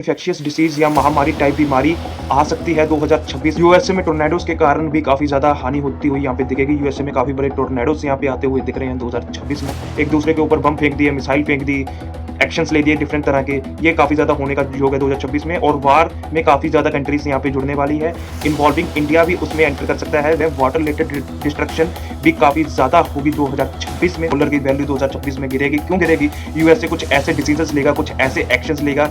Infectious disease या महामारी type बीमारी आ सकती है 2026। यूएसए में टोर्नेडोज के कारण भी काफी ज्यादा हानि होती हुई यहाँ पे दिखेगी। यूएसए में काफी बड़े टोर्नेडोज यहाँ पे आते हुए दिख रहे हैं 2026 में। एक दूसरे के ऊपर बम फेंक दिए, मिसाइल फेंक दी, एक्शंस ले दिए डिफरेंट तरह के। ये काफी ज्यादा होने का योग है 2026 में। और वार में काफी ज्यादा कंट्रीज यहाँ पे जुड़ने वाली है, इन्वॉल्विंग इंडिया भी उसमें एंटर कर सकता है। वाटर रिलेटेड डिस्ट्रक्शन भी काफी ज्यादा होगी 2026 में। डॉलर की वैल्यू 2026 में गिरेगी। क्यों गिरेगी? यूएसए कुछ ऐसे डिसीजंस लेगा, कुछ ऐसे एक्शंस लेगा,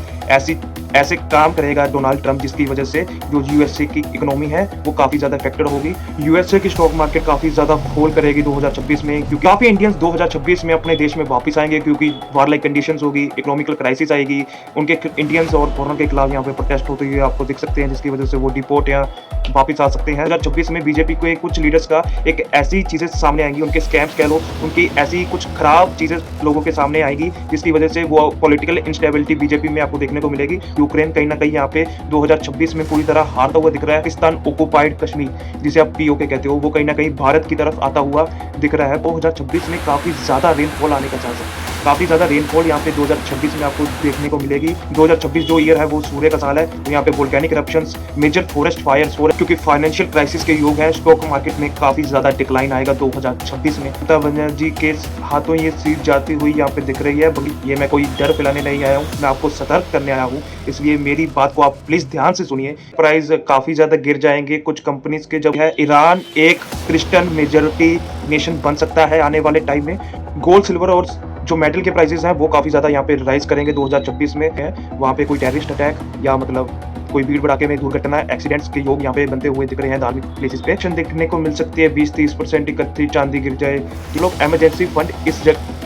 ऐसे काम करेगा डोनाल्ड ट्रंप, जिसकी वजह से जो यूएसए की इकोनॉमी है वो काफी ज्यादा अफेक्टेड होगी। यूएसए की स्टॉक मार्केट काफी ज्यादा फॉल करेगी 2026 में, क्योंकि काफी इंडियंस 2026 में अपने देश में वापस आएंगे, क्योंकि वार लाइक कंडीशंस होगी, इकोनॉमिकल क्राइसिस आएगी, उनके इंडियंस और फॉरेनर के खिलाफ यहाँ पे प्रोटेस्ट होते हुए आपको दिख सकते हैं, जिसकी वजह से वो डिपोर्ट या वापस आ सकते हैं। 2026 में बीजेपी को कुछ लीडर्स का एक ऐसी चीजें सामने आएंगी, उनके स्कैम्स कह लो, उनकी ऐसी कुछ खराब चीजें लोगों के सामने आएंगी, जिसकी वजह से वो पॉलिटिकल इंस्टेबिलिटी बीजेपी में आपको देखने को मिलेगी। यूक्रेन कहीं ना कहीं यहाँ पे 2026 में पूरी तरह हारता हुआ दिख रहा है। पाकिस्तान ऑक्युपाइड कश्मीर, जिसे आप पीओके कहते हो, वो कहीं ना कहीं भारत की तरफ आता हुआ दिख रहा है। 2026 में काफी ज्यादा रेनफॉल आने का चांस है, काफी ज्यादा रेनफॉल यहाँ पे 2026 में आपको देखने को मिलेगी। 2026 जो ईयर है वो सूर्य का साल है, तो यहाँ पे volcanic eruptions, major forest fires हो रहे हैं, क्योंकि फाइनेंशियल क्राइसिस के योग है। स्टॉक मार्केट में काफी ज्यादा डिक्लाइन आएगा 2026 में। ममता बनर्जी के हाथों ये सीट जाती हुई यहाँ पे दिख रही है। ये मैं कोई डर फैलाने नहीं आया हूँ, मैं आपको सतर्क करने आया हूँ, इसलिए मेरी बात को आप प्लीज ध्यान से सुनिए। प्राइस काफी ज्यादा गिर जाएंगे कुछ कंपनीज के। जब है ईरान एक क्रिश्चियन मेजोरिटी नेशन बन सकता है आने वाले टाइम में। गोल्ड, सिल्वर और जो मेटल के प्राइसेस हैं वो काफी ज्यादा यहाँ पे राइज करेंगे 2026 में। है वहाँ पे कोई टेररिस्ट अटैक या मतलब कोई भीड़ भड़ाके में दुर्घटना, एक्सीडेंट्स के योग यहाँ पे बनते हुए दिख रहे हैं धार्मिक प्लेसेस पे। एक्शन देखने को मिल सकती है 20-30% इकट्ठी चांदी गिर जाए। जो लोग इमरजेंसी फंड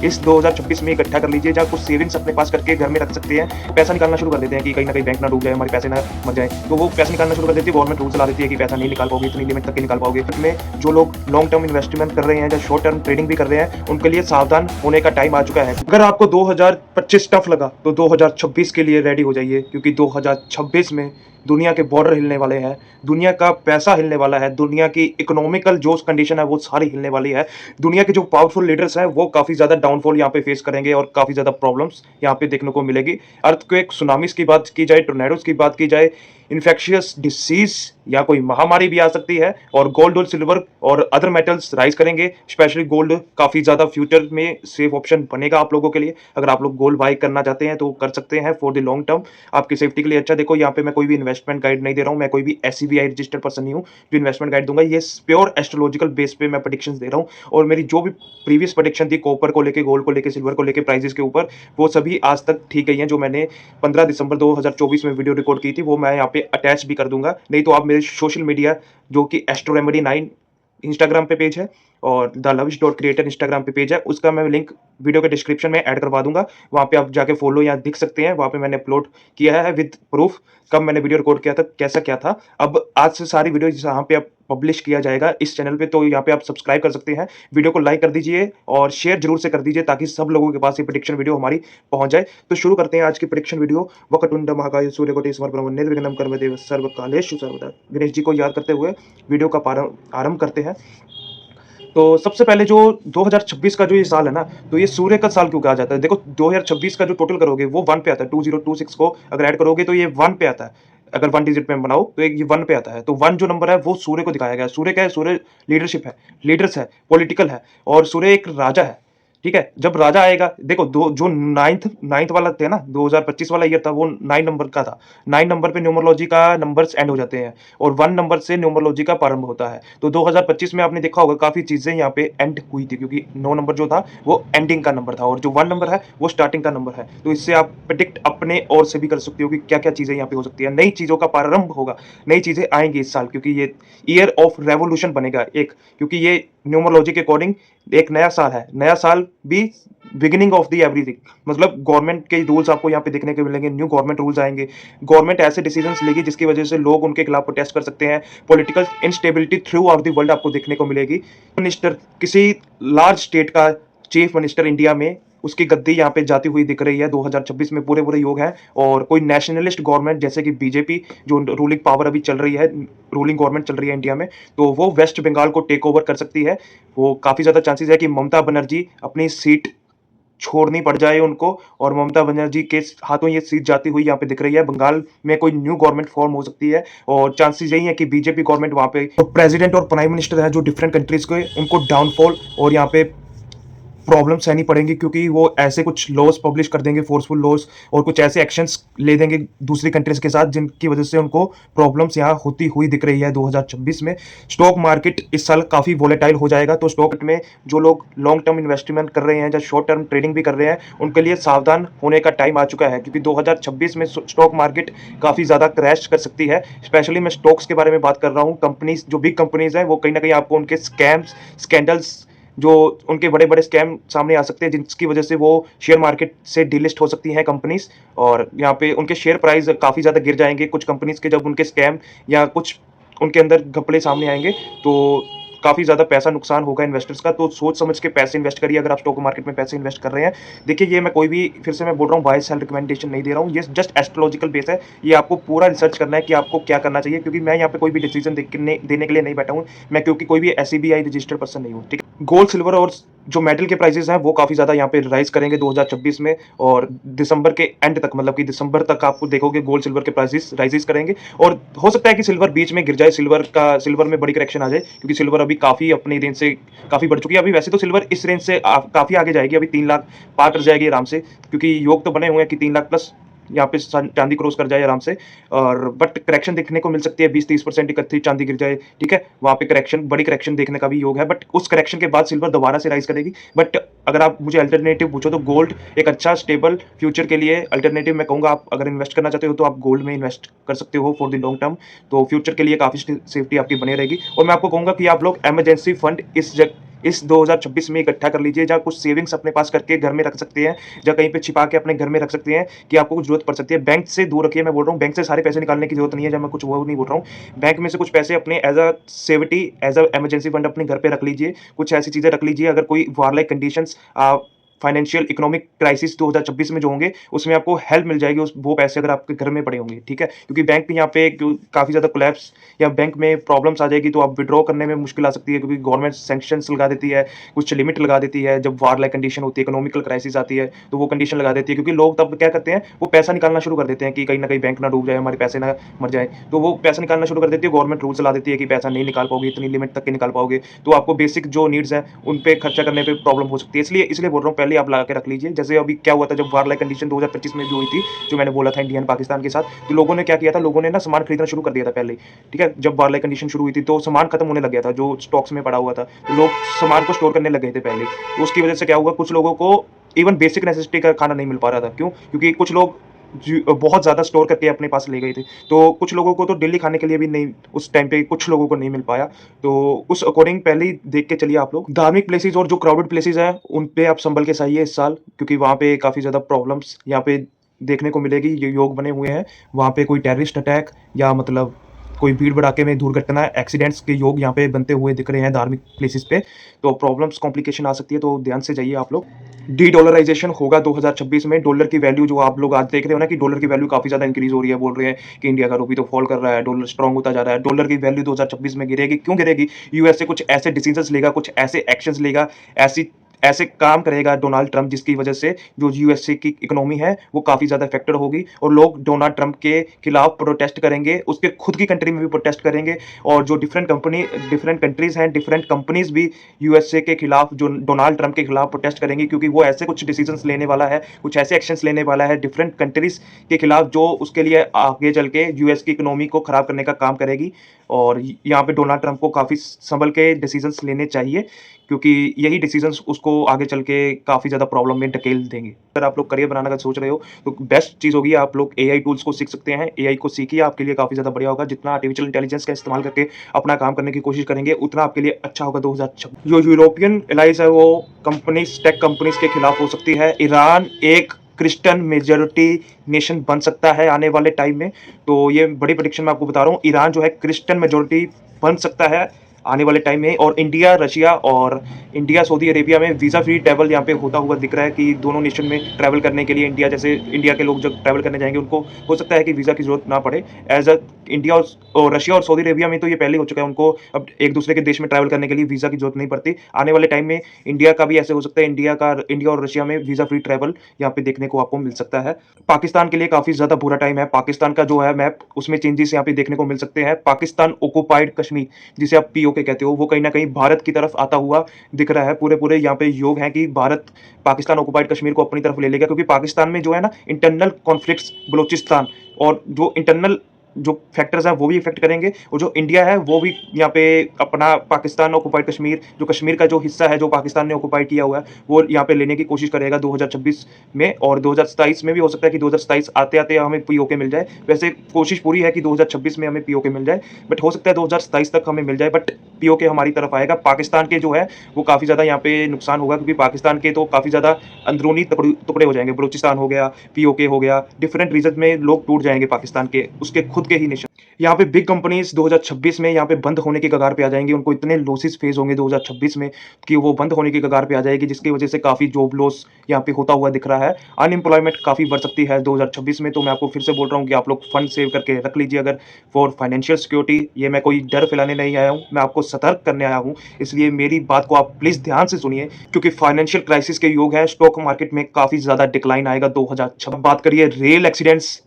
इस 2026 में इकट्ठा कर लीजिए, जहाँ कुछ सेविंग्स अपने पास करके घर में रख सकते हैं। पैसा निकालना शुरू कर देते हैं कि कहीं ना कहीं बैंक ना डूब जाए, हमारे पैसे ना मर जाए, तो वो पैसा निकालना शुरू कर देती है। गवर्नमेंट रूल चला देती है कि पैसा नहीं निकाल पाओगे, इतनी लिमिट तक निकाल पाओगे। में जो लोग लॉन्ग टर्म इन्वेस्टमेंट कर रहे हैं या शॉर्ट टर्म ट्रेडिंग भी कर रहे हैं, उनके लिए सावधान होने का टाइम आ चुका है। अगर आपको 2025 टफ लगा तो 2026 के लिए रेडी हो जाइए, क्योंकि 2026 में दुनिया के बॉर्डर हिलने वाले हैं, दुनिया का पैसा हिलने वाला है, दुनिया की इकोनॉमिकल जो कंडीशन है वो सारी हिलने वाली है। दुनिया के जो पावरफुल लीडर्स हैं वो काफी ज्यादा डाउनफॉल यहाँ पे फेस करेंगे और काफी ज्यादा प्रॉब्लम्स यहाँ पे देखने को मिलेगी। अर्थक्वेक, सुनामीज की बात की जाए, टोर्नेडोज की बात की जाए, इन्फेक्शियस डिसीज या कोई महामारी भी आ सकती है। और गोल्ड और सिल्वर और अदर मेटल्स राइज करेंगे, स्पेशली गोल्ड काफी ज्यादा फ्यूचर में सेफ ऑप्शन बनेगा आप लोगों के लिए। अगर आप लोग गोल्ड बाई करना चाहते हैं तो कर सकते हैं फॉर द लॉन्ग टर्म, आपकी सेफ्टी के लिए अच्छा। देखो यहाँ पे मैं कोई भी इन्वेस्टमेंट गाइड नहीं दे रहा हूँ, मैं कोई भी SCBI रजिस्टर्ड पर्सन नहीं हूँ जो इन्वेस्टमेंट गाइड दूंगा। ये प्योर एस्ट्रोलॉजिकल बेस पे मैं प्रेडिक्शंस दे रहा हूँ, और मेरी जो भी प्रीवियस प्रेडिक्शन थी कॉपर को लेके, गोल्ड को लेके, सिल्वर को लेके, प्राइसेस के ऊपर, वो सभी आज तक ठीक गई हैं। जो मैंने 15 दिसंबर 2024 में वीडियो रिकॉर्ड की थी वो मैं यहाँ पे अटैच भी कर दूंगा। नहीं तो आप मेरे सोशल मीडिया जो कि एस्ट्रो रेमेडी 9 इंस्टाग्राम पे पेज है और theluvishcreator इंस्टाग्राम पे पेज है, उसका मैं लिंक वीडियो के डिस्क्रिप्शन में ऐड करवा दूंगा। वहाँ पे आप जाके फॉलो या दिख सकते हैं, वहाँ पे मैंने अपलोड किया है विद प्रूफ कब मैंने वीडियो रिकॉर्ड किया था, कैसा क्या था। अब आज से सारी वीडियो यहाँ पे आप पब्लिश किया जाएगा इस चैनल पे, तो यहाँ पे आप सब्सक्राइब कर सकते हैं। वीडियो को लाइक कर दीजिए और शेयर जरूर से कर दीजिए, ताकि सब लोगों के पास ये प्रेडिक्शन वीडियो हमारी पहुंच जाए। तो शुरू करते हैं आज की प्रेडिक्शन वीडियो। वक्रतुंड महाकाय सूर्यकोटि समप्रभ निर्विघ्नं कर्मदेव सर्वकालेषु सर्वदा। गणेश जी को याद करते हुए वीडियो का आरंभ करते हैं। तो सबसे पहले जो 2026 का जो ये साल है ना, तो ये सूर्य का साल क्यों कहा जाता है? देखो 2026 का जो टोटल करोगे वो 1 पे आता है। 2026 को अगर ऐड करोगे तो ये 1 पे आता है। अगर 1 डिजिट में बनाओ तो ये 1 पे आता है। तो 1 जो नंबर है वो सूर्य को दिखाया गया है। सूर्य क्या है? सूर्य लीडरशिप है, लीडर्स है, पॉलिटिकल है, और सूर्य एक राजा है। ठीक है, जब राजा आएगा, देखो जो नाइन्थ वाला थे ना, 2025 वाला ईयर था, वो 9 नंबर का था। 9 नंबर पे न्यूमरोलॉजी का नंबर्स एंड हो जाते हैं और 1 नंबर से न्यूमरोलॉजी का प्रारंभ होता है। तो 2025 में आपने देखा होगा काफी चीजें यहाँ पे एंड हुई थी, क्योंकि 9 नंबर जो था वो एंडिंग का नंबर था और जो 1 नंबर है वो स्टार्टिंग का नंबर है। तो इससे आप प्रेडिक्ट अपने और से भी कर सकते हो कि क्या क्या चीजें यहाँ पे हो सकती है। नई चीजों का प्रारंभ होगा, नई चीजें आएंगी इस साल, क्योंकि ये ईयर ऑफ रेवोल्यूशन बनेगा एक, क्योंकि ये न्यूमरोलॉजी के अकॉर्डिंग एक नया साल है। नया साल भी बिगिनिंग ऑफ द एवरीथिंग, मतलब गवर्नमेंट के रूल्स आपको यहाँ पे देखने को मिलेंगे। न्यू गवर्नमेंट रूल्स आएंगे, गवर्नमेंट ऐसे डिसीजंस लेगी जिसकी वजह से लोग उनके खिलाफ प्रोटेस्ट कर सकते हैं। Political instability through out the world आपको देखने को मिलेगी। मिनिस्टर, किसी लार्ज स्टेट का चीफ मिनिस्टर इंडिया में, उसकी गद्दी यहाँ पे जाती हुई दिख रही है 2026 में। पूरे पूरे योग हैं। और कोई नेशनलिस्ट गवर्नमेंट जैसे कि बीजेपी, जो रूलिंग पावर अभी चल रही है, रूलिंग गवर्नमेंट चल रही है इंडिया में, तो वो वेस्ट बंगाल को टेक ओवर कर सकती है। वो काफी ज्यादा चांसेस है कि ममता बनर्जी अपनी सीट छोड़नी पड़ जाए उनको, और ममता बनर्जी के हाथों ये सीट जाती हुई यहाँ पे दिख रही है। बंगाल में कोई न्यू गवर्नमेंट फॉर्म हो सकती है और चांसेस यही है कि बीजेपी गवर्नमेंट वहाँ पे, तो प्रेसिडेंट और प्राइम मिनिस्टर है जो डिफरेंट कंट्रीज के, उनको डाउनफॉल और यहाँ पे प्रॉब्लम सहनी पड़ेंगी, क्योंकि वो ऐसे कुछ लॉज पब्लिश कर देंगे, फोर्सफुल लॉज, और कुछ ऐसे एक्शंस ले देंगे दूसरी कंट्रीज के साथ जिनकी वजह से उनको प्रॉब्लम्स यहाँ होती हुई दिख रही है 2026 में। स्टॉक मार्केट इस साल काफ़ी वोलेटाइल हो जाएगा, तो स्टॉक में जो लोग लॉन्ग टर्म इन्वेस्टमेंट कर रहे हैं या शॉर्ट टर्म ट्रेडिंग भी कर रहे हैं, उनके लिए सावधान होने का टाइम आ चुका है, क्योंकि 2026 में स्टॉक मार्केट काफ़ी ज़्यादा क्रैश कर सकती है। स्पेशली मैं स्टॉक्स के बारे में बात कर रहा हूँ। कंपनीज जो बिग कंपनीज हैं वो कहीं ना कहीं आपको उनके स्कैम्स, स्कैंडल्स, जो उनके बड़े बड़े स्कैम सामने आ सकते हैं, जिसकी वजह से वो शेयर मार्केट से डिलिस्ट हो सकती हैं कंपनीज, और यहाँ पे उनके शेयर प्राइस काफ़ी ज़्यादा गिर जाएंगे कुछ कंपनीज के, जब उनके स्कैम या कुछ उनके अंदर घपले सामने आएंगे, तो काफ़ी ज़्यादा पैसा नुकसान होगा इन्वेस्टर्स का। तो सोच समझ के पैसे इन्वेस्ट करिए अगर आप स्टॉक मार्केट में पैसे इन्वेस्ट कर रहे हैं। देखिए, ये मैं कोई भी, फिर से मैं बोल रहा हूँ, बाय सेल रिकमेंडेशन नहीं दे रहा हूँ, ये जस्ट एस्ट्रोलॉजिकल बेस है। ये आपको पूरा रिसर्च करना है कि आपको क्या करना चाहिए, क्योंकि मैं यहाँ पे कोई भी डिसीजन देने के लिए नहीं बैठा हूँ मैं, क्योंकि कोई भी SEBI रजिस्टर्ड पर्सन नहीं हूँ, ठीक है। गोल्ड, सिल्वर और जो मेटल के प्राइसेस हैं वो काफ़ी ज़्यादा यहाँ पे राइज करेंगे 2026 में, और दिसंबर के एंड तक, मतलब कि दिसंबर तक आपको देखोगे गोल्ड सिल्वर के प्राइसेस राइजेस करेंगे, और हो सकता है कि सिल्वर बीच में गिर जाए, सिल्वर में बड़ी करेक्शन आ जाए, क्योंकि सिल्वर अभी काफ़ी अपनी रेंज से काफ़ी बढ़ चुकी है। अभी वैसे तो सिल्वर इस रेंज से काफ़ी आगे जाएगी, अभी 3 लाख पार कर जाएगी आराम से, क्योंकि योग तो बने हुए हैं कि 3 लाख प्लस यहाँ पे चांदी क्रॉस कर जाए आराम से, और बट करेक्शन देखने को मिल सकती है, 20-30% इकट्ठी चांदी गिर जाए, ठीक है, वहाँ पे करेक्शन, बड़ी करेक्शन देखने का भी योग है, बट उस करेक्शन के बाद सिल्वर दोबारा से राइज करेगी। बट अगर आप मुझे अल्टरनेटिव पूछो तो गोल्ड एक अच्छा स्टेबल फ्यूचर के लिए अल्टरनेटिव मैं कहूँगा। आप अगर इन्वेस्ट करना चाहते हो तो आप गोल्ड में इन्वेस्ट कर सकते हो फॉर द लॉन्ग टर्म, तो फ्यूचर के लिए काफ़ी सेफ्टी आपकी बनी रहेगी। और मैं आपको कहूँगा कि आप लोग इमरजेंसी फंड इस 2026 में इकट्ठा कर लीजिए, जहाँ कुछ सेविंग्स अपने पास करके घर में रख सकते हैं, या कहीं पे छिपा के अपने घर में रख सकते हैं कि आपको कुछ जरूरत पड़ सकती है। बैंक से दूर रखिए, मैं बोल रहा हूँ, बैंक से सारे पैसे निकालने की जरूरत नहीं है, जब मैं कुछ वो नहीं बोल रहा हूँ। बैंक में से कुछ पैसे अपने as a safety, as a emergency fund अपने घर पे रख लीजिए, कुछ ऐसी चीजें रख लीजिए, अगर कोई वारलाइक कंडीशंस, फाइनेंशियल इकोनॉमिक क्राइसिस 2026 में जो होंगे उसमें आपको हेल्प मिल जाएगी, उस वो पैसे अगर आपके घर में पड़े होंगे, ठीक है। क्योंकि बैंक यहाँ पे काफ़ी ज़्यादा कोलैप्स या बैंक में प्रॉब्लम्स आ जाएगी, तो आप विड्रॉ करने में मुश्किल आ सकती है, क्योंकि गवर्नमेंट सैंक्शंस लगा देती है, कुछ लिमिट लगा देती है, जब वार लाइक कंडीशन होती है, इकोनॉमिकल क्राइसिस आती है, तो वो कंडीशन लगा देती है, क्योंकि लोग तब क्या करते हैं, वो पैसा निकालना शुरू कर देते हैं कि कहीं ना कहीं बैंक ना डूब जाए, हमारे पैसे ना मर जाए, तो वो पैसा निकालना शुरू कर देती है। गवर्नमेंट रूल्स ला देती है कि पैसा नहीं निकाल पाओगे, इतनी लिमिट तक के निकाल पाओगे, तो आपको बेसिक जो नीड्स हैं उन पे खर्चा करने पे प्रॉब्लम हो सकती है। इसलिए बोल रहा हूँ, पहले आप लगा के रख लीजिए। जैसे अभी क्या हुआ था, जब वार लाइक कंडीशन 2025 में भी हुई थी, जो मैंने बोला था इंडिया पाकिस्तान के साथ, तो लोगों ने क्या किया था, लोगों ने ना सामान खरीदना शुरू कर दिया था पहले, ठीक है। जब वार लाइक कंडीशन शुरू हुई थी तो सामान खत्म होने लग गया था जो स्टॉक्स में पड़ा हुआ था, तो लोग सामान को स्टोर करने लग गए थे पहले, तो उसकी वजह से क्या हुआ, कुछ लोगों को इवन बेसिक नेसेसिटी का खाना नहीं मिल पा रहा था। क्यों? क्योंकि कुछ लोग बहुत ज़्यादा स्टोर करके अपने पास ले गए थे, तो कुछ लोगों को तो डेली खाने के लिए भी नहीं, उस टाइम पे कुछ लोगों को नहीं मिल पाया। तो उस अकॉर्डिंग पहले ही देख के चलिए आप लोग। धार्मिक प्लेसेस और जो क्राउडेड प्लेसेस हैं उन पे आप संभल के सहिए इस साल, क्योंकि वहाँ पे काफ़ी ज़्यादा प्रॉब्लम्स यहाँ पे देखने को मिलेगी। ये योग बने हुए हैं, वहाँ पे कोई टेररिस्ट अटैक या मतलब कोई भीड़ भड़ाके में दुर्घटना, एक्सीडेंट्स के योग यहाँ पे बनते हुए दिख रहे हैं धार्मिक प्लेसेस पे, तो प्रॉब्लम्स, कॉम्प्लिकेशन आ सकती है, तो ध्यान से जाइए आप लोग। डी डॉलराइजेशन होगा 2026 में। डॉलर की वैल्यू, जो आप लोग आज देख रहे हो ना कि डॉलर की वैल्यू काफ़ी ज़्यादा इंक्रीज हो रही है, बोल रहे हैं कि इंडिया का रूपी तो फॉल कर रहा है, डॉलर स्ट्रांग होता जा रहा है, डॉलर की वैल्यू 2026 में गिरेगी। क्यों गिरेगी? यूएसए कुछ ऐसे डिसीजंस लेगा, कुछ ऐसे एक्शंस लेगा, ऐसे काम करेगा डोनाल्ड ट्रंप, जिसकी वजह से जो यूएसए की इकोनॉमी है वो काफ़ी ज़्यादा इफेक्टेड होगी, और लोग डोनाल्ड ट्रंप के खिलाफ प्रोटेस्ट करेंगे, उसके खुद की कंट्री में भी प्रोटेस्ट करेंगे, और जो डिफरेंट कंट्रीज हैं, डिफरेंट कंपनीज भी यूएसए के खिलाफ, जो डोनाल्ड ट्रंप के खिलाफ प्रोटेस्ट करेंगी, क्योंकि वो ऐसे कुछ डिसीजंस लेने वाला है, कुछ ऐसे एक्शंस लेने वाला है डिफरेंट कंट्रीज के खिलाफ, जो उसके लिए आगे चल के यूएस की इकोनॉमी को खराब करने का काम करेगी। और यहाँ पे डोनाल्ड ट्रंप को काफ़ी संभल के डिसीजंस लेने चाहिए, क्योंकि यही डिसीजंस उसको आगे चल के काफ़ी ज़्यादा प्रॉब्लम में धकेल देंगे। अगर आप लोग करियर बनाने का सोच रहे हो तो बेस्ट चीज़ होगी, आप लोग एआई टूल्स को सीख सकते हैं। एआई को सीखिए, आपके लिए काफ़ी ज़्यादा बढ़िया होगा। जितना आर्टिफिशियल इंटेलिजेंस का इस्तेमाल करके अपना काम करने की कोशिश करेंगे, उतना आपके लिए अच्छा होगा 2026। जो यूरोपियन एलाइज है वो कंपनीज, टेक कंपनीज के खिलाफ हो सकती है। ईरान एक क्रिश्चियन मेजॉरिटी नेशन बन सकता है आने वाले टाइम में, तो ये बड़ी प्रेडिक्शन मैं आपको बता रहा हूँ। ईरान जो है क्रिश्चियन मेजॉरिटी बन सकता है आने वाले टाइम में। और इंडिया सऊदी अरेबिया में वीज़ा फ्री ट्रैवल यहाँ पे होता हुआ दिख रहा है कि दोनों नेशन में ट्रैवल करने के लिए इंडिया के लोग जब ट्रैवल करने जाएँगे उनको हो सकता है कि वीज़ा की ज़रूरत ना पड़े। एज़ अ इंडिया और रशिया और सऊदी अरेबिया में तो ये पहले ही हो चुका है, उनको अब एक दूसरे के देश में ट्रैवल करने के लिए वीज़ा की ज़रूरत नहीं पड़ती। आने वाले टाइम में इंडिया का भी ऐसे हो सकता है, इंडिया और रशिया में वीज़ा फ्री ट्रैवल यहाँ पे देखने को आपको मिल सकता है। पाकिस्तान के लिए काफ़ी ज़्यादा बुरा टाइम है। पाकिस्तान का जो है मैप, उसमें चेंजेस यहाँ पे देखने को मिल सकते हैं। पाकिस्तान ऑक्युपाइड कश्मीर, जिसे आप पीओके कहते हो, वो कहीं न कहीं भारत की तरफ आता हुआ दिख रहा है। पूरे-पूरे यहाँ पे योग हैं कि भारत पाकिस्तान ऑक्युपाइड कश्मीर को अपनी तरफ ले लेगा, क्योंकि पाकिस्तान में जो है ना इंटरनल कॉन्फ्लिक्ट्स, बलूचिस्तान और जो इंटरनल जो फैक्टर्स हैं वो भी इफ़ेक्ट करेंगे, और जो इंडिया है वो भी यहाँ पे अपना पाकिस्तान ऑक्युपाइड कश्मीर, जो कश्मीर का जो हिस्सा है जो पाकिस्तान ने ऑक्युपाइड किया हुआ है, वो यहाँ पे लेने की कोशिश करेगा 2026 में। और 2027 में भी हो सकता है कि 2027 आते-आते हमें पीओके मिल जाए। वैसे कोशिश पूरी है कि 2026 में हमें पीओके मिल जाए, बट हो सकता है 2027 तक हमें मिल जाए, बट पीओके हमारी तरफ आएगा। पाकिस्तान के जो है वो काफ़ी ज़्यादा यहाँ पे नुकसान होगा, क्योंकि पाकिस्तान के तो काफ़ी ज़्यादा अंदरूनी टुकड़े हो जाएँगे। बलूचिस्तान हो गया, पीओके हो गया, डिफरेंट रीजन में लोग टूट जाएँगे पाकिस्तान के, उसके खुद के ही नेशन। यहाँ पे बिग कंपनीज़ 2026 में यहाँ पे बंद होने की कगार पे आ जाएँगी। उनको इतने लॉसेस फेस होंगे 2026 में कि वो बंद होने की कगार पे आ जाएगी, जिसकी वजह से काफ़ी जॉब लॉस यहाँ पे होता हुआ दिख रहा है। अनएम्प्लॉयमेंट काफ़ी बढ़ सकती है 2026 में, तो मैं आपको फिर से बोल रहा हूँ कि आप लोग फंड सेव करके रख लीजिए अगर फॉर फाइनेंशियल सिक्योरिटी। ये मैं कोई डर फैलाने नहीं आया हूँ, मैं आपको सतर्क करने आया हूँ, इसलिए मेरी बात को आप प्लीज़ ध्यान से सुनिए, क्योंकि फाइनेंशियल क्राइसिस के योग है। स्टॉक मार्केट में काफ़ी ज़्यादा डिक्लाइन आएगा 2026। बात करिए रेल एक्सीडेंट्स,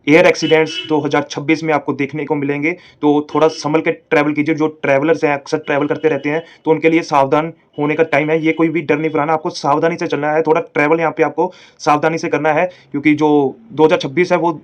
एयर एक्सीडेंट्स 2026 में आपको देखने को मिलेंगे, तो थोड़ा संभल के ट्रैवल कीजिए। जो ट्रैवलर्स हैं, अक्सर ट्रैवल करते रहते हैं, तो उनके लिए सावधान होने का टाइम है। ये कोई भी डर नहीं फैलाना, आपको सावधानी से चलना है। थोड़ा ट्रैवल यहाँ पे आपको सावधानी से करना है, क्योंकि जो 2026 है वो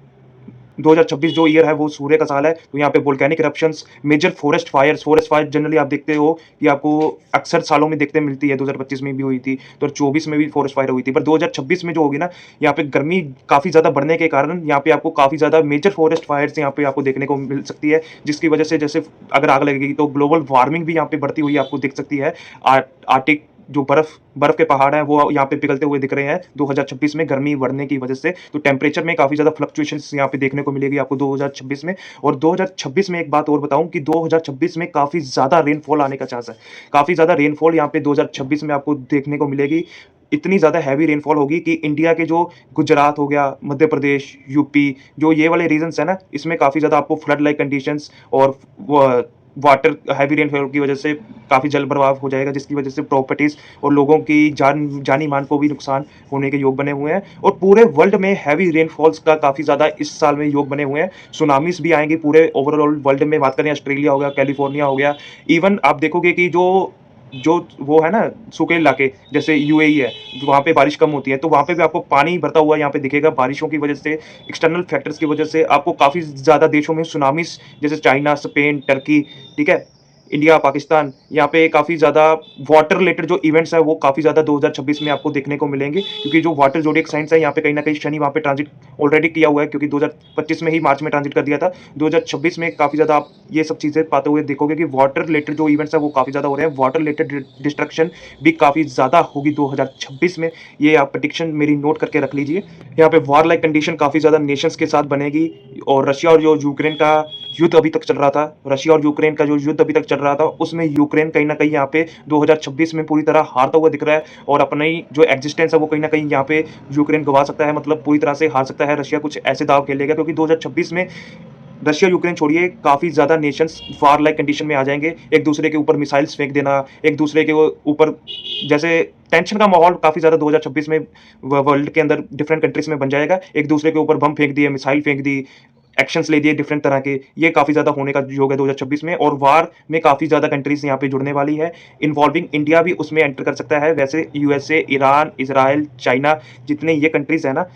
2026 जो ईयर है वो सूर्य का साल है, तो यहाँ पे volcanic eruptions, major forest fire generally आप देखते हो कि आपको अक्सर सालों में देखते मिलती है। 2025 में भी हुई थी, तो 24 में भी फॉरेस्ट फायर हुई थी, पर 2026 में जो होगी ना, यहाँ पे गर्मी काफ़ी ज़्यादा बढ़ने के कारण यहाँ पे आपको काफ़ी ज़्यादा मेजर फॉरेस्ट फायर्स यहाँ पे आपको देखने को मिल सकती है, जिसकी वजह से जैसे अगर आग लगेगी तो ग्लोबल वार्मिंग भी यहाँ पे बढ़ती हुई आपको दिख सकती है। आर्टिक जो बर्फ के पहाड़ हैं वो यहाँ पे पिघलते हुए दिख रहे हैं 2026 में गर्मी बढ़ने की वजह से, तो टेम्परेचर में काफ़ी ज़्यादा फ्लक्चुएशंस यहाँ पे देखने को मिलेगी आपको 2026 में। और 2026 में एक बात और बताऊं कि 2026 में काफ़ी ज़्यादा रेनफॉल आने का चांस है। काफ़ी ज़्यादा रेनफॉल यहाँ पे 2026 में आपको देखने को मिलेगी। इतनी ज़्यादा हैवी रेनफॉल होगी कि इंडिया के जो गुजरात हो गया, मध्य प्रदेश, यूपी, जो ये वाले रीजन्स है ना, इसमें काफ़ी ज़्यादा आपको फ्लड लाइक कंडीशंस और वाटर हैवी रेनफॉल की वजह से काफ़ी जल प्रवाह हो जाएगा, जिसकी वजह से प्रॉपर्टीज़ और लोगों की जानी मान को भी नुकसान होने के योग बने हुए हैं। और पूरे वर्ल्ड में हैवी रेनफॉल्स का काफ़ी ज़्यादा इस साल में योग बने हुए हैं। सुनामीज़ भी आएँगी पूरे ओवरऑल वर्ल्ड में। बात करें ऑस्ट्रेलिया हो गया, कैलिफोर्निया हो गया, इवन आप देखोगे कि जो जो वो है ना सूखे इलाके, जैसे यूएई है, वहाँ पे बारिश कम होती है, तो वहाँ पे भी आपको पानी भरता हुआ यहाँ पे दिखेगा। बारिशों की वजह से, एक्सटर्नल फैक्टर्स की वजह से आपको काफ़ी ज़्यादा देशों में सुनामीज़, जैसे चाइना, स्पेन, टर्की, ठीक है, इंडिया, पाकिस्तान, यहाँ पे काफ़ी ज़्यादा वाटर रिलेटेड जो इवेंट्स हैं वो काफ़ी ज़्यादा 2026 में आपको देखने को मिलेंगे, क्योंकि जो वाटर ज़ोडिएक साइंस है यहाँ पे कहीं न कहीं शनि वहाँ पे ट्रांजिट ऑलरेडी किया हुआ है, क्योंकि 2025 में ही मार्च में ट्रांजिट कर दिया था। 2026 में काफ़ी ज़्यादा आप ये सब चीज़ें पाते हुए देखोगे कि वाटर रिलेटेड जो इवेंट्स हैं वो काफ़ी ज़्यादा हो रहे हैं। वाटर रिलेटेड डिस्ट्रक्शन भी काफ़ी ज़्यादा होगी 2026 में। ये आप प्रेडिक्शन मेरी नोट करके रख लीजिए। यहाँ पे वॉर लाइक कंडीशन काफ़ी ज़्यादा नेशंस के साथ बनेगी, और रशिया और जो यूक्रेन का युद्ध अभी तक चल रहा था, रशिया और यूक्रेन का जो युद्ध अभी तक चल रहा था, उसमें यूक्रेन कहीं न कहीं यहाँ पे 2026 में पूरी तरह हारता हुआ दिख रहा है, और अपनी जो एक्जिस्टेंस है वो कहीं न कहीं यहाँ पे यूक्रेन गँवा सकता है, मतलब पूरी तरह से हार सकता है। रशिया कुछ ऐसे दाँव खेलेगा, क्योंकि 2026 में रशिया यूक्रेन छोड़िए, काफ़ी ज़्यादा नेशंस वार लाइक कंडीशन में आ जाएँगे। एक दूसरे के ऊपर मिसाइल्स फेंक देना, एक दूसरे के ऊपर जैसे टेंशन का माहौल काफ़ी ज़्यादा 2026 में वर्ल्ड के अंदर डिफरेंट कंट्रीज़ में बन जाएगा। एक दूसरे के ऊपर बम फेंक दिए, मिसाइल फेंक दी, एक्शंस ले दिए डिफरेंट तरह के। ये काफ़ी ज़्यादा होने का योग है 2026 में, और वार में काफ़ी ज़्यादा कंट्रीज़ यहाँ पे जुड़ने वाली है। इन्वॉल्विंग इंडिया भी उसमें एंटर कर सकता है। वैसे यूएसए, ईरान, इज़राइल, चाइना, जितने ये कंट्रीज़ हैं ना,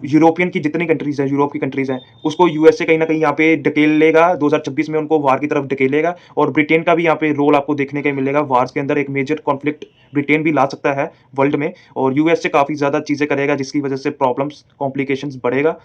यूरोपियन की जितनी कंट्रीज़ हैं, यूरोप की कंट्रीज़ हैं, उसको यूएसए कहीं न कहीं यहाँ पे ढकेल लेगा, 2026 में उनको वार की तरफ ढकेलेगा। और ब्रिटेन का भी यहाँ पे रोल आपको देखने को मिलेगा वार्स के अंदर। एक मेजर कॉन्फ्लिक्ट ब्रिटेन भी ला सकता है वर्ल्ड में, और यूएस से काफ़ी ज़्यादा चीज़ें करेगा जिसकी वजह से प्रॉब्लम्स, कॉम्प्लिकेशंस बढ़ेगा।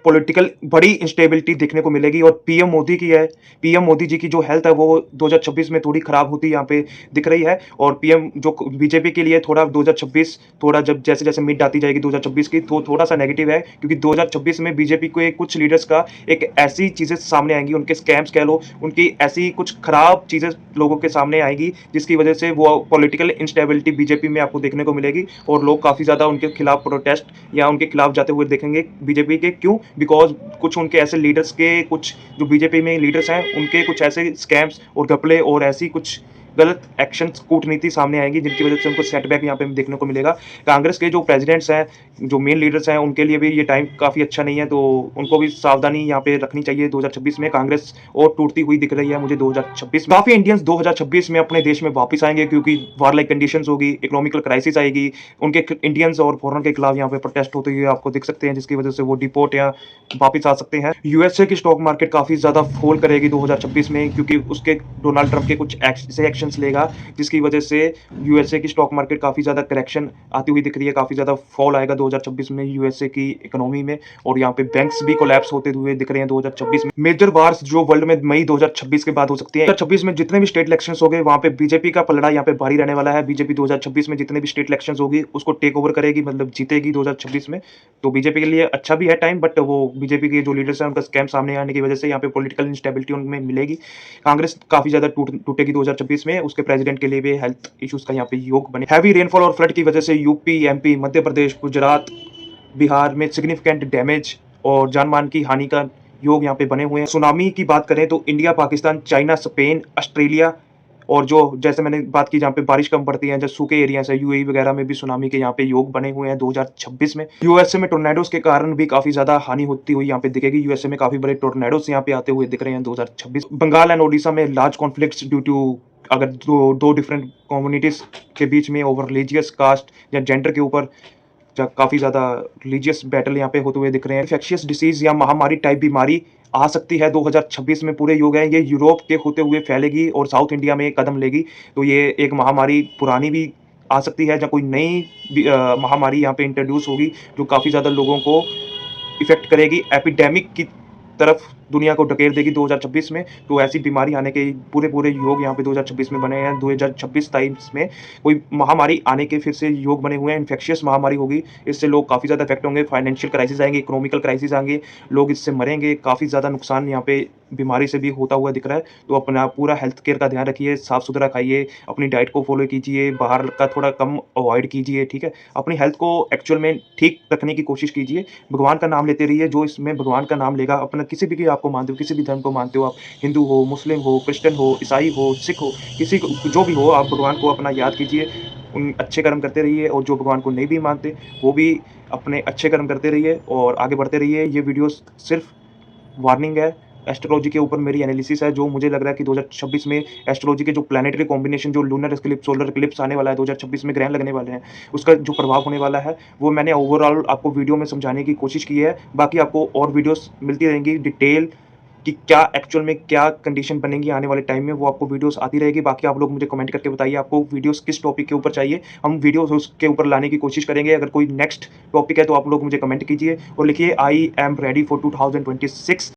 पॉलिटिकल बड़ी इंस्टेबिलिटी देखने को मिलेगी, और पीएम मोदी जी की जो हेल्थ है वो 2026 में थोड़ी खराब होती यहाँ पे दिख रही है, और पीएम जो बीजेपी के लिए थोड़ा 2026 थोड़ा जब जैसे-जैसे मिड आती जाएगी 2026 की, तो थोड़ा-सा नेगेटिव है, क्योंकि 2026 में बीजेपी के कुछ लीडर्स का एक ऐसी चीज़ें सामने आएँगी, उनके स्कैम्स कह लो, उनकी ऐसी कुछ खराब चीज़ें लोगों के सामने आएँगी, जिसकी वजह से वो पॉलिटिकल इंस्टेबिलिटी बीजेपी में आपको देखने को मिलेगी, और लोग काफ़ी ज़्यादा उनके खिलाफ प्रोटेस्ट या उनके खिलाफ जाते हुए देखेंगे बीजेपी के। क्यों? बिकॉज़ कुछ उनके ऐसे लीडर्स के, कुछ जो बीजेपी में लीडर्स हैं, उनके कुछ ऐसे स्कैम्स और घपले और ऐसी कुछ गलत एक्शंस, कूटनीति सामने आएँगी, जिनकी वजह से उनको सेटबैक यहाँ पे देखने को मिलेगा। कांग्रेस के जो प्रेज़िडेंट्स हैं, जो मेन लीडर्स हैं, उनके लिए भी ये टाइम काफ़ी अच्छा नहीं है, तो उनको भी सावधानी यहाँ पे रखनी चाहिए 2026 में। कांग्रेस और टूटती हुई दिख रही है मुझे 2026 में। काफ़ी इंडियंस 2026 में अपने देश में वापस आएँगे, क्योंकि वॉर लाइक कंडीशंस होगी, इकोनॉमिकल क्राइसिस आएगी, उनके इंडियंस और फॉरेनर के खिलाफ यहाँ पे प्रोटेस्ट होते हुए आपको दिख सकते हैं, जिसकी वजह से वो डिपोर्ट या वापस आ सकते हैं। यूएसए की स्टॉक मार्केट काफ़ी ज़्यादा फॉल करेगी 2026 में, क्योंकि उसके डोनाल्ड ट्रंप के कुछ ऐसे एक्शंस लेगा, जिसकी वजह से यूएसए की स्टॉक मार्केट काफ़ी ज़्यादा करेक्शन आती हुई दिख रही है, काफ़ी ज़्यादा फॉल आएगा 2026 में यूएसए की इकोनॉमी में, और यहाँ पे बैंक्स भी कोलैप्स होते हुए दिख रहे हैं 2026 में। मेजर वार्स जो वर्ल्ड में मई 2026 के बाद हो सकती है। 2026 में जितने भी स्टेट इलेक्शंस हो गए, वहाँ पे बीजेपी का पलड़ा यहाँ पे भारी रहने वाला है। बीजेपी 2026 में जितने भी स्टेट इलेक्शंस होगी उसको टेक ओवर करेगी, मतलब जीतेगी 2026 में। तो बीजेपी के लिए अच्छा भी है टाइम, बट वो बीजेपी के जो लीडर्स हैं उनका स्कैम सामने आने की वजह से यहाँ पे पॉलिटिकल इंस्टेबिलिटी उनमें मिलेगी। कांग्रेस काफ़ी ज़्यादा टूटेगी 2026 में, उसके प्रेसिडेंट के लिए भी हेल्थ इश्यूज का यहाँ पे योग बने। हैवी रेनफॉल और फ्लड की वजह से यूपी, एमपी, मध्य प्रदेश, गुजरात, बिहार में सिग्निफिकेंट डैमेज और जान-माल की हानि का योग यहाँ पे बने हुए हैं। सुनामी की बात करें तो India, Pakistan, China, Spain, Australia, और जो जैसे मैंने बात की जहाँ पे बारिश कम पड़ती है, जो सूखे एरियाज़ है, यूएई वगैरह में भी सुनामी के यहाँ पे योग बने हुए हैं 2026 में। यूएसए में टोर्नेडोज़ के कारण भी काफ़ी ज़्यादा हानि होती हुई यहाँ पे दिखेगी। यूएसए में काफ़ी बड़े टोर्नेडोज़ यहाँ पे आते हुए दिख रहे हैं 2026। बंगाल एंड ओडिशा में लार्ज कॉन्फ्लिक्ट्स ड्यू टू, अगर दो डिफरेंट कम्युनिटीज़ के बीच में ओवर रिलीजियस, कास्ट या जेंडर के ऊपर काफ़ी ज़्यादा रिलीजियस बैटल यहाँ पे होते हुए दिख रहे हैं। इन्फेक्शियस डिसीज़ या महामारी टाइप बीमारी आ सकती है 2026 में, पूरे योग है, ये यूरोप के होते हुए फैलेगी और साउथ इंडिया में कदम लेगी। तो ये एक महामारी पुरानी भी आ सकती है, या कोई नई महामारी यहाँ पे इंट्रोड्यूस होगी, जो काफ़ी ज़्यादा लोगों को इफ़ेक्ट करेगी, एपिडेमिक की तरफ दुनिया को ढकेल देगी 2026 में। तो ऐसी बीमारी आने के पूरे योग यहाँ पे 2026 में बने हैं। 2026-23 में कोई महामारी आने के फिर से योग बने हुए हैं, इन्फेक्शियस महामारी होगी, इससे लोग काफ़ी ज़्यादा इफेक्ट होंगे, फाइनेंशियल क्राइसिस आएंगे, इकोनॉमिकल क्राइसिस आएंगे, लोग इससे मरेंगे, काफ़ी ज़्यादा नुकसान यहाँ पे बीमारी से भी होता हुआ दिख रहा है। तो अपना पूरा हेल्थ केयर का ध्यान रखिए, साफ़ सुथरा खाइए, अपनी डाइट को फॉलो कीजिए, बाहर का थोड़ा कम अवॉइड कीजिए, ठीक है? अपनी हेल्थ को एक्चुअल में ठीक रखने की कोशिश कीजिए, भगवान का नाम लेते रहिए, जो इसमें भगवान का नाम लेगा, अपना किसी भी आपको मानते हो, किसी भी धर्म को मानते हो आप, हिंदू हो, मुस्लिम हो, क्रिश्चियन हो, ईसाई हो, सिख हो, किसी को जो भी हो, आप भगवान को अपना याद कीजिए, उन अच्छे कर्म करते रहिए, और जो भगवान को नहीं भी मानते, वो भी अपने अच्छे कर्म करते रहिए और आगे बढ़ते रहिए। ये वीडियो सिर्फ वार्निंग है, एस्ट्रोलॉजी के ऊपर मेरी एनालिसिस है, जो मुझे लग रहा है कि 2026 में एस्ट्रोलॉजी के जो प्लैनेटरी कॉम्बिनेशन, जो लूनर एक्लिप्स, सोलर एक्लिप्स आने वाला है 2026 में, ग्रहण लगने वाले हैं, उसका जो प्रभाव होने वाला है, वो मैंने ओवरऑल आपको वीडियो में समझाने की कोशिश की है। बाकी आपको और वीडियोस मिलती रहेंगी डिटेल कि क्या एक्चुअल में क्या कंडीशन बनेगी आने वाले टाइम में, वो आपको वीडियोस आती रहेगी। बाकी आप लोग मुझे कमेंट करके बताइए आपको वीडियोस किस टॉपिक के ऊपर चाहिए, हम वीडियोस उसके ऊपर लाने की कोशिश करेंगे। अगर कोई नेक्स्ट टॉपिक है तो आप लोग मुझे कमेंट कीजिए और लिखिए आई एम रेडी फॉर 2026।